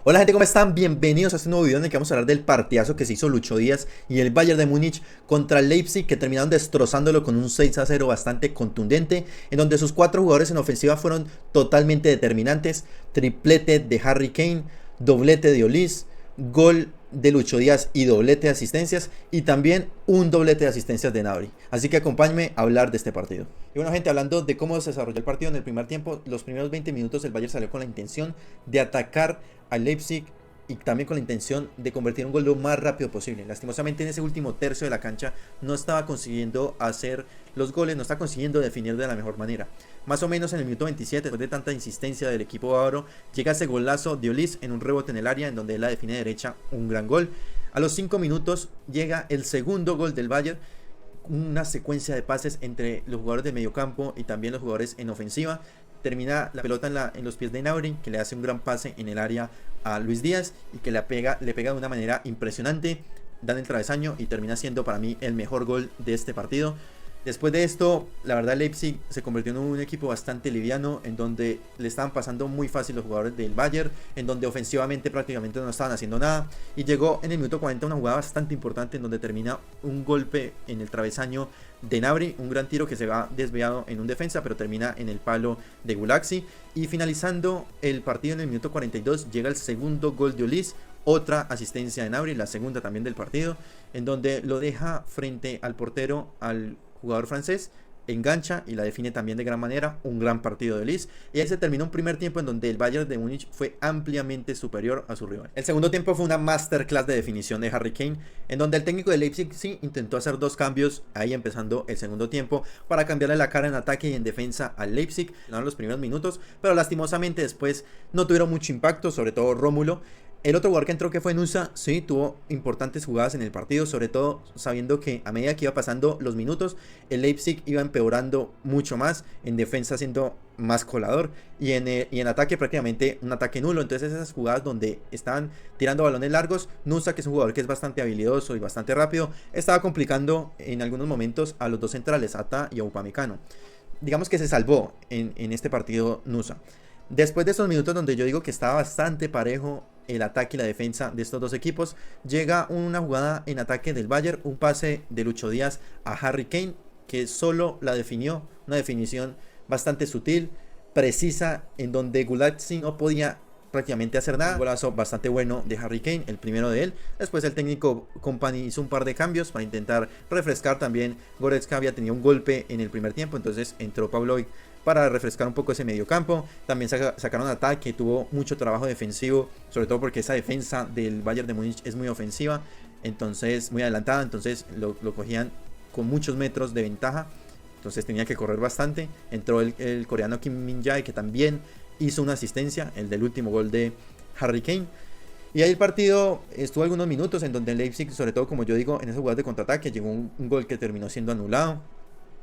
Hola gente, ¿cómo están? Bienvenidos a este nuevo video en el que vamos a hablar del partidazo que se hizo Lucho Díaz y el Bayern de Múnich contra el Leipzig, que terminaron destrozándolo con un 6-0 bastante contundente, en donde sus cuatro jugadores en ofensiva fueron totalmente determinantes: triplete de Harry Kane, doblete de Olise, gol de Lucho Díaz y doblete de asistencias, y también un doblete de asistencias de Gnabry. Así que acompáñenme a hablar de este partido. Y bueno gente, hablando de cómo se desarrolló el partido en el primer tiempo, los primeros 20 minutos el Bayern salió con la intención de atacar al Leipzig y también con la intención de convertir un gol lo más rápido posible. Lastimosamente en ese último tercio de la cancha no estaba consiguiendo hacer los goles, no está consiguiendo definir de la mejor manera. Más o menos en el minuto 27, después de tanta insistencia del equipo bávaro, llega ese golazo de Olise en un rebote en el área, en donde él la define derecha, un gran gol. A los 5 minutos llega el segundo gol del Bayern, una secuencia de pases entre los jugadores de mediocampo y también los jugadores en ofensiva. Termina la pelota en los pies de Gnabry, que le hace un gran pase en el área a Luis Díaz y que le pega de una manera impresionante, dan el travesaño y termina siendo para mí el mejor gol de este partido. Después de esto, la verdad, Leipzig se convirtió en un equipo bastante liviano, en donde le estaban pasando muy fácil los jugadores del Bayern, en donde ofensivamente prácticamente no estaban haciendo nada, y llegó en el minuto 40 una jugada bastante importante en donde termina un golpe en el travesaño de Gnabry, un gran tiro que se va desviado en un defensa, pero termina en el palo de Gulaxi, y finalizando el partido en el minuto 42 llega el segundo gol de Olise, otra asistencia de Gnabry, la segunda también del partido, en donde lo deja frente al portero, al jugador francés, engancha y la define también de gran manera. Un gran partido de Olise, y ahí se terminó un primer tiempo en donde el Bayern de Múnich fue ampliamente superior a su rival. El segundo tiempo fue una masterclass de definición de Harry Kane, en donde el técnico de Leipzig sí intentó hacer dos cambios ahí empezando el segundo tiempo para cambiarle la cara en ataque y en defensa al Leipzig en los primeros minutos, pero lastimosamente después no tuvieron mucho impacto, sobre todo Rómulo. El otro jugador que entró, que fue Nusa, sí, tuvo importantes jugadas en el partido, sobre todo sabiendo que a medida que iba pasando los minutos, el Leipzig iba empeorando mucho más, en defensa siendo más colador, y en ataque prácticamente un ataque nulo. Entonces esas jugadas donde estaban tirando balones largos, Nusa, que es un jugador que es bastante habilidoso y bastante rápido, estaba complicando en algunos momentos a los dos centrales, Ata y a Upamecano. Digamos que se salvó en este partido Nusa. Después de esos minutos donde yo digo que estaba bastante parejo el ataque y la defensa de estos dos equipos, llega una jugada en ataque del Bayern, un pase de Lucho Díaz a Harry Kane, que solo la definió, una definición bastante sutil, precisa, en donde Gulaxi no podía prácticamente hacer nada. Un golazo bastante bueno de Harry Kane, el primero de él. Después el técnico Kompany hizo un par de cambios para intentar refrescar. También Goretzka había tenido un golpe en el primer tiempo, entonces entró Pavlovic para refrescar un poco ese medio campo. También sacaron ataque, tuvo mucho trabajo defensivo, sobre todo porque esa defensa del Bayern de Múnich es muy ofensiva, entonces muy adelantada, entonces lo cogían con muchos metros de ventaja, entonces tenía que correr bastante. Entró el coreano Kim Min-jae, que también hizo una asistencia, el del último gol de Harry Kane. Y ahí el partido estuvo algunos minutos en donde el Leipzig, sobre todo como yo digo, en esas jugadas de contraataque, llegó un gol que terminó siendo anulado.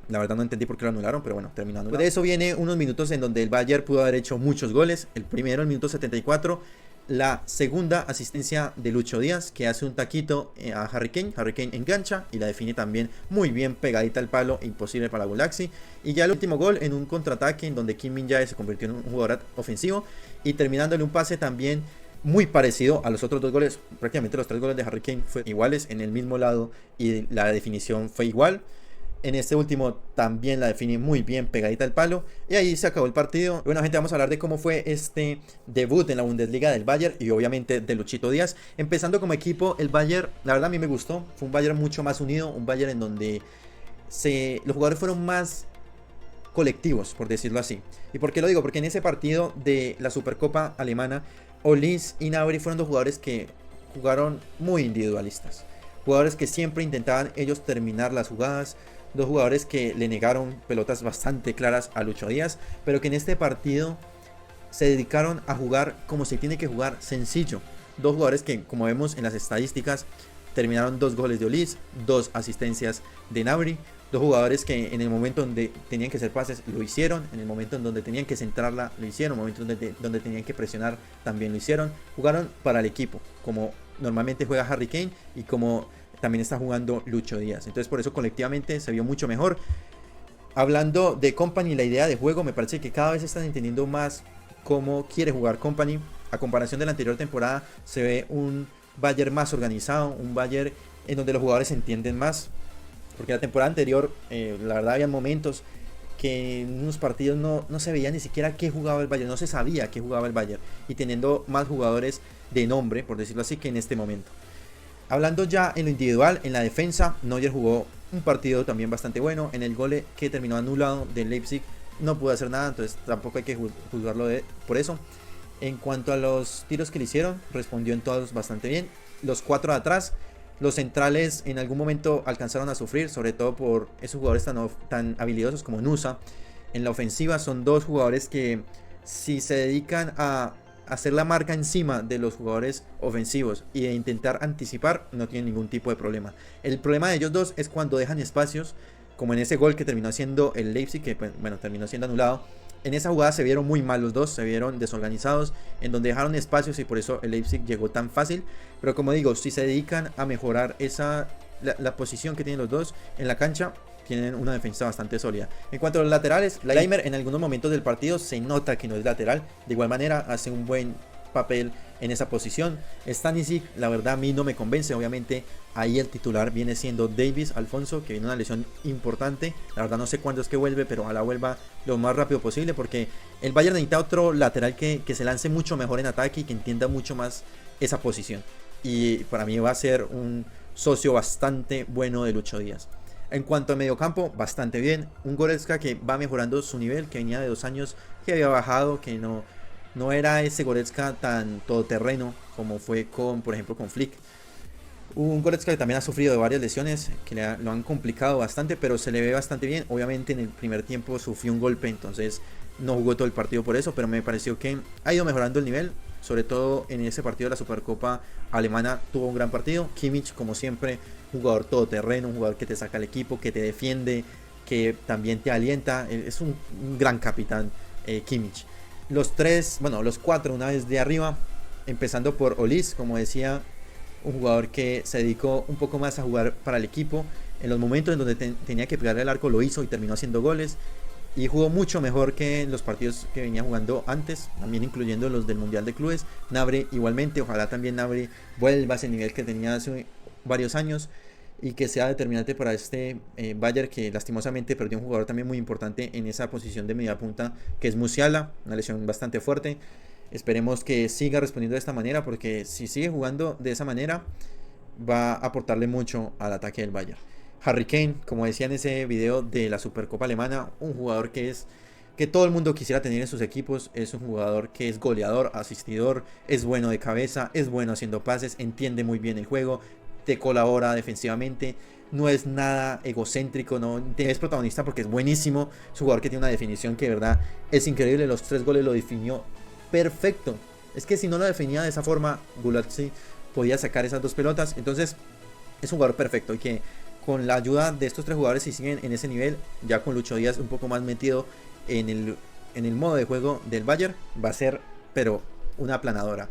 La verdad no entendí por qué lo anularon, pero bueno, terminó anulado. De eso viene unos minutos en donde el Bayern pudo haber hecho muchos goles. El primero, el minuto 74, la segunda asistencia de Lucho Díaz, que hace un taquito a Harry Kane. Harry Kane engancha y la define también muy bien pegadita al palo, imposible para Gulaxi. Y ya el último gol en un contraataque en donde Kim Min-jae se convirtió en un jugador ofensivo y terminándole un pase también muy parecido a los otros dos goles. Prácticamente los tres goles de Harry Kane fueron iguales, en el mismo lado, y la definición fue igual. En este último también la define muy bien pegadita al palo. Y ahí se acabó el partido. Bueno gente, vamos a hablar de cómo fue este debut en la Bundesliga del Bayern y obviamente de Luchito Díaz. Empezando como equipo, el Bayern, la verdad a mí me gustó. Fue un Bayern mucho más unido, un Bayern en donde los jugadores fueron más colectivos, por decirlo así. ¿Y por qué lo digo? Porque en ese partido de la Supercopa alemana, Olise y Gnabry fueron dos jugadores que jugaron muy individualistas. Jugadores que siempre intentaban ellos terminar las jugadas. Dos jugadores que le negaron pelotas bastante claras a Lucho Díaz, pero que en este partido se dedicaron a jugar como se tiene que jugar, sencillo. Dos jugadores que, como vemos en las estadísticas, terminaron 2 goles de Olise, 2 asistencias de Gnabry. Dos jugadores que en el momento donde tenían que hacer pases lo hicieron, en el momento en donde tenían que centrarla lo hicieron, en el momento donde tenían que presionar también lo hicieron. Jugaron para el equipo, como normalmente juega Harry Kane y como también está jugando Lucho Díaz. Entonces por eso colectivamente se vio mucho mejor. Hablando de Kompany, la idea de juego, me parece que cada vez están entendiendo más cómo quiere jugar Kompany. A comparación de la anterior temporada, se ve un Bayern más organizado, un Bayern en donde los jugadores se entienden más. Porque la temporada anterior, la verdad, había momentos que en unos partidos no se veía ni siquiera qué jugaba el Bayern, no se sabía qué jugaba el Bayern, y teniendo más jugadores de nombre, por decirlo así, que en este momento. Hablando ya en lo individual, en la defensa, Neuer jugó un partido también bastante bueno. En el gol que terminó anulado del Leipzig no pudo hacer nada, entonces tampoco hay que juzgarlo por eso. En cuanto a los tiros que le hicieron, respondió en todos bastante bien. Los 4 de atrás, los centrales en algún momento alcanzaron a sufrir, sobre todo por esos jugadores tan habilidosos como Nusa. En la ofensiva son 2 jugadores que, si se dedican a hacer la marca encima de los jugadores ofensivos y de intentar anticipar, no tienen ningún tipo de problema. El problema de ellos dos es cuando dejan espacios, como en ese gol que terminó siendo el Leipzig, que bueno, terminó siendo anulado. En esa jugada se vieron muy mal los dos, se vieron desorganizados, en donde dejaron espacios y por eso el Leipzig llegó tan fácil. Pero como digo, si se dedican a mejorar la posición que tienen los dos en la cancha, tienen una defensa bastante sólida. En cuanto a los laterales, Laimer en algunos momentos del partido se nota que no es lateral. De igual manera hace un buen papel en esa posición. Stanisic, la verdad a mí no me convence. Obviamente ahí el titular viene siendo Davis Alfonso, que viene una lesión importante. La verdad no sé cuándo es que vuelve, pero ojalá vuelva lo más rápido posible, porque el Bayern necesita otro lateral que se lance mucho mejor en ataque y que entienda mucho más esa posición. Y para mí va a ser un socio bastante bueno de Lucho Díaz. En cuanto a mediocampo, bastante bien. Un Goretzka que va mejorando su nivel, que venía de 2 años que había bajado, que no era ese Goretzka tan todoterreno como fue por ejemplo, con Flick. Un Goretzka que también ha sufrido de varias lesiones que lo han complicado bastante, pero se le ve bastante bien. Obviamente en el primer tiempo sufrió un golpe, entonces no jugó todo el partido por eso, pero me pareció que ha ido mejorando el nivel. Sobre todo en ese partido de la Supercopa Alemana tuvo un gran partido. Kimmich, como siempre, jugador todoterreno, un jugador que te saca el equipo, que te defiende, que también te alienta. Es un gran capitán, Kimmich. Los 4 una vez de arriba, empezando por Olise, como decía, un jugador que se dedicó un poco más a jugar para el equipo. En los momentos en donde tenía que pegarle al arco lo hizo y terminó haciendo goles. Y jugó mucho mejor que en los partidos que venía jugando antes, también incluyendo los del Mundial de Clubes. Gnabry igualmente, ojalá también Gnabry vuelva a ese nivel que tenía hace varios años y que sea determinante para este Bayern, que lastimosamente perdió un jugador también muy importante en esa posición de media punta, que es Musiala, una lesión bastante fuerte. Esperemos que siga respondiendo de esta manera, porque si sigue jugando de esa manera va a aportarle mucho al ataque del Bayern. Harry Kane, como decía en ese video de la Supercopa Alemana, un jugador que todo el mundo quisiera tener en sus equipos. Es un jugador que es goleador, asistidor, es bueno de cabeza, es bueno haciendo pases, entiende muy bien el juego, te colabora defensivamente, no es nada egocéntrico, no es protagonista porque es buenísimo. Es un jugador que tiene una definición que de verdad es increíble. Los 3 goles lo definió perfecto. Es que si no lo definía de esa forma, Gulazzi podía sacar esas 2 pelotas. Entonces es un jugador perfecto y que con la ayuda de estos 3 jugadores, si siguen en ese nivel, ya con Lucho Díaz un poco más metido en el modo de juego del Bayern, va a ser pero una aplanadora.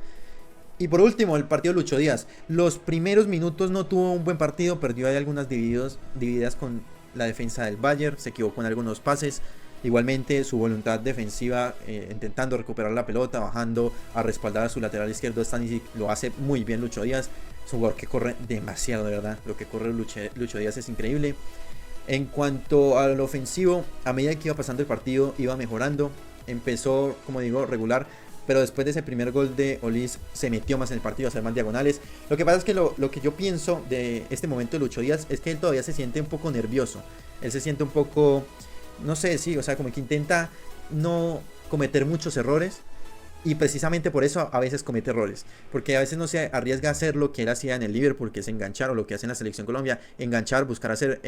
Y por último, el partido de Lucho Díaz. Los primeros minutos no tuvo un buen partido, perdió ahí algunas divididas con la defensa del Bayern, se equivocó en algunos pases. Igualmente su voluntad defensiva, intentando recuperar la pelota, bajando a respaldar a su lateral izquierdo, Stanisic, lo hace muy bien Lucho Díaz. Es un jugador que corre demasiado, de verdad. Lo que corre Lucho Díaz es increíble. En cuanto al ofensivo, a medida que iba pasando el partido, iba mejorando. Empezó, como digo, regular, pero después de ese primer gol de Olise se metió más en el partido, a hacer más diagonales. Lo que pasa es que lo que yo pienso de este momento de Lucho Díaz es que él todavía se siente un poco nervioso. Él se siente un poco, no sé, sí, o sea, como que intenta no cometer muchos errores. Y precisamente por eso a veces comete errores, porque a veces no se arriesga a hacer lo que él hacía en el Liverpool, que es enganchar, o lo que hace en la Selección Colombia, enganchar, buscar hacer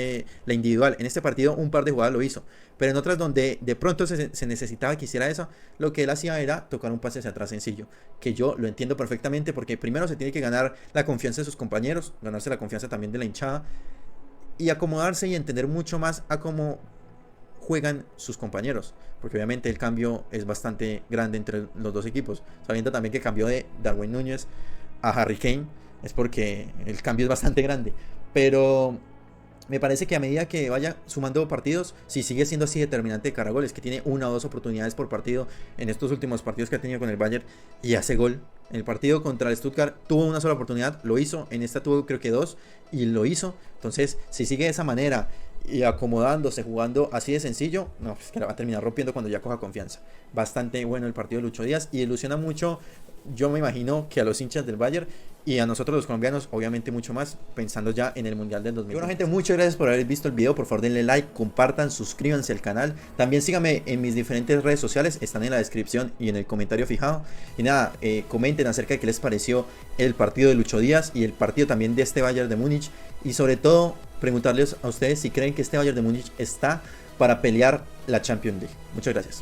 la individual. En este partido un par de jugadas lo hizo, pero en otras donde de pronto se necesitaba que hiciera eso, lo que él hacía era tocar un pase hacia atrás sencillo, que yo lo entiendo perfectamente, porque primero se tiene que ganar la confianza de sus compañeros, ganarse la confianza también de la hinchada, y acomodarse y entender mucho más a cómo juegan sus compañeros, porque obviamente el cambio es bastante grande entre los 2 equipos, sabiendo también que cambió de Darwin Núñez a Harry Kane, es porque el cambio es bastante grande, pero Me parece que a medida que vaya sumando partidos, si sigue siendo así determinante de cara a goles, que tiene 1 o 2 oportunidades por partido en estos últimos partidos que ha tenido con el Bayern y hace gol. En el partido contra el Stuttgart tuvo una sola oportunidad, lo hizo. En esta tuvo creo que 2 y lo hizo. Entonces, si sigue de esa manera y acomodándose, jugando así de sencillo, no, pues que la va a terminar rompiendo cuando ya coja confianza. Bastante bueno el partido de Lucho Díaz y ilusiona mucho, yo me imagino que a los hinchas del Bayern y a nosotros los colombianos, obviamente mucho más, pensando ya en el Mundial del 2020. Bueno, gente, muchas gracias por haber visto el video. Por favor, denle like, compartan, suscríbanse al canal. También síganme en mis diferentes redes sociales, están en la descripción y en el comentario fijado. Y nada, comenten acerca de qué les pareció el partido de Lucho Díaz y el partido también de este Bayern de Múnich. Y sobre todo, preguntarles a ustedes si creen que este Bayern de Múnich está para pelear la Champions League. Muchas gracias.